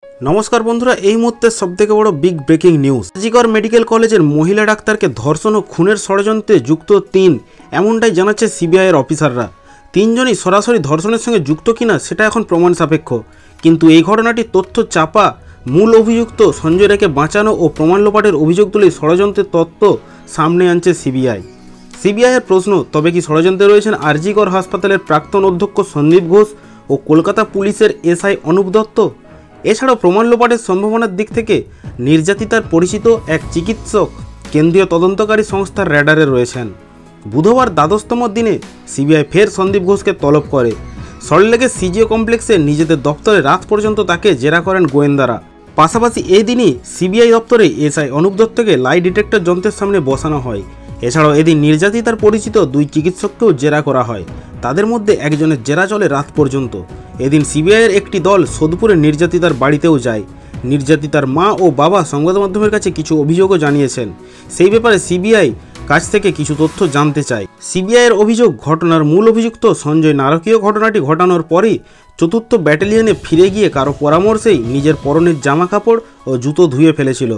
नमस्कार बंधुरा এই মুহূর্তে সবথেকে বড় বিগ ব্রেকিং নিউজ। জিকর মেডিকেল কলেজের মহিলা ডাক্তারকে ধর্ষণ ও খুনের ষড়যন্ত্রে যুক্ত ৩ এমনটাই জানাচ্ছে সিবিআই এর অফিসাররা। তিনজনই সরাসরি ধর্ষণের সঙ্গে যুক্ত কিনা সেটা এখন প্রমাণ সাপেক্ষ, কিন্তু এই ঘটনাটির তথ্য চাপা মূল অভিযুক্ত সঞ্জয় রায়কে বাঁচানো ও প্রমাণ লোপাটের অভিযোগ তুলে ষড়যন্ত্রের তত্ত্ব সামনে আনছে সিবিআই। সিবিআইয়ের প্রশ্ন, তবে কি ষড়যন্ত্রে রয়েছেন আরজিকর হাসপাতালের প্রাক্তন অধ্যক্ষ সন্দীপ ঘোষ ও কলকাতা পুলিশের এসআই অনুপ দত্ত? এছাড়াও প্রমাণ লোপাটের সম্ভাবনার দিক থেকে নির্যাতিতার পরিচিত এক চিকিৎসক কেন্দ্রীয় তদন্তকারী সংস্থার র্যাডারে রয়েছেন। বুধবার দ্বাদশতম দিনে সিবিআই ফের সন্দীপ ঘোষকে তলব করে। সল্টলেকের সিজিও কমপ্লেক্সে নিজেদের দপ্তরে রাত পর্যন্ত তাকে জেরা করেন গোয়েন্দারা। পাশাপাশি এই দিনই সিবিআই দপ্তরে এসআই অনুপ দত্তকে লাই ডিটেক্টর যন্ত্রের সামনে বসানো হয়। এছাড়াও এদিন নির্যাতিতার পরিচিত ২ চিকিৎসককেও জেরা করা হয়। তাদের মধ্যে একজনের জেরা চলে রাত পর্যন্ত। এদিন সিবিআইয়ের একটি দল সোদপুরে নির্যাতিতার বাড়িতেও যায়। নির্যাতিতার মা ও বাবা সংবাদ মাধ্যমের কাছে কিছু অভিযোগও জানিয়েছেন। সেই ব্যাপারে সিবিআই কাছ থেকে কিছু তথ্য জানতে চায়। সিবিআইয়ের অভিযোগ, ঘটনার মূল অভিযুক্ত সঞ্জয় নারকীয় ঘটনাটি ঘটানোর পরই ৪র্থ ব্যাটালিয়নে ফিরে গিয়ে কারো পরামর্শেই নিজের পরনের জামা কাপড় ও জুতো ধুয়ে ফেলেছিল।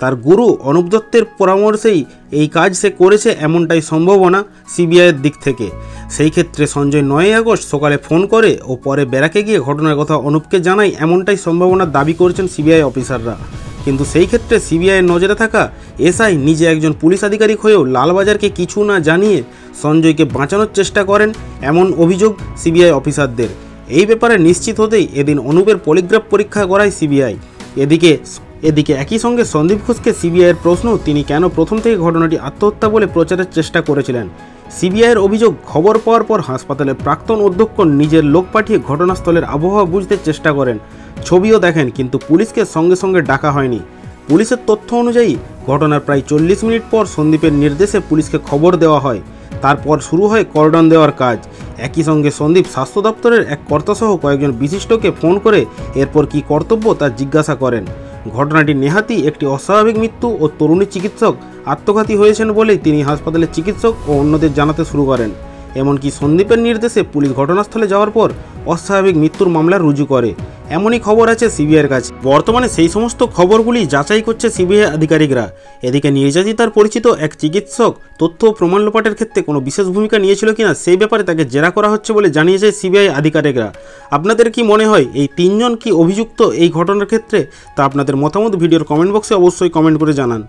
তার গুরু অনুপ দত্তের পরামর্শেই এই কাজ সে করেছে এমনটাই সম্ভাবনা সিবিআইয়ের দিক থেকে। সেই ক্ষেত্রে সঞ্জয় ৯ই আগস্ট সকালে ফোন করে ও পরে ব্যারাকে গিয়ে ঘটনার কথা অনুপকে জানায় এমনটাই সম্ভাবনার দাবি করেছেন সিবিআই অফিসাররা। কিন্তু সেই ক্ষেত্রে সিবিআইয়ের নজরে থাকা এসআই নিজে একজন পুলিশ আধিকারিক হয়েও লালবাজারকে কিছু না জানিয়ে সঞ্জয়কে বাঁচানোর চেষ্টা করেন এমন অভিযোগ সিবিআই অফিসারদের। এই ব্যাপারে নিশ্চিত হতেই এদিন অনুপের পলিগ্রাফ পরীক্ষা করায় সিবিআই। এদিকে একই সঙ্গে সন্দীপ ঘোষকে সিবিআইয়ের প্রশ্ন, তিনি কেন প্রথম থেকে ঘটনাটি আত্মহত্যা বলে প্রচারের চেষ্টা করেছিলেন। সিবিআইয়ের অভিযোগ, খবর পাওয়ার পর হাসপাতালের প্রাক্তন অধ্যক্ষ নিজের লোক পাঠিয়ে ঘটনাস্থলের আবহাওয়া বুঝতে চেষ্টা করেন, ছবিও দেখেন, কিন্তু পুলিশকে সঙ্গে সঙ্গে ডাকা হয়নি। পুলিশের তথ্য অনুযায়ী ঘটনার প্রায় ৪০ মিনিট পর সন্দীপের নির্দেশে পুলিশকে খবর দেওয়া হয়। তারপর শুরু হয় কর্ডন দেওয়ার কাজ। একই সঙ্গে সন্দীপ স্বাস্থ্য দপ্তরের এক কর্তাসহ কয়েকজন বিশিষ্টকে ফোন করে এরপর কী কর্তব্য তা জিজ্ঞাসা করেন। ঘটনাটি নেহাতি একটি অস্বাভাবিক মৃত্যু ও তরুণী চিকিৎসক আত্মঘাতী হয়েছেন বলেই তিনি হাসপাতালের চিকিৎসক ও অন্যদের জানাতে শুরু করেন। এমনকি সন্দীপের নির্দেশে পুলিশ ঘটনাস্থলে যাওয়ার পর অস্বাভাবিক মৃত্যুর মামলা রুজু করে এমনই খবর আছে সিবিআইয়ের কাছে। বর্তমানে সেই সমস্ত খবরগুলি যাচাই করছে সিবিআই আধিকারিকরা। এদিকে নির্যাতিতার পরিচিত এক চিকিৎসক তথ্য ও প্রমাণ লোপাটের ক্ষেত্রে কোনো বিশেষ ভূমিকা নিয়েছিল কিনা সেই ব্যাপারে তাকে জেরা করা হচ্ছে বলে জানিয়েছে সিবিআই আধিকারিকরা। আপনাদের কি মনে হয় এই ৩ জন কি অভিযুক্ত এই ঘটনার ক্ষেত্রে? তা আপনাদের মতামত ভিডিওর কমেন্ট বক্সে অবশ্যই কমেন্ট করে জানান।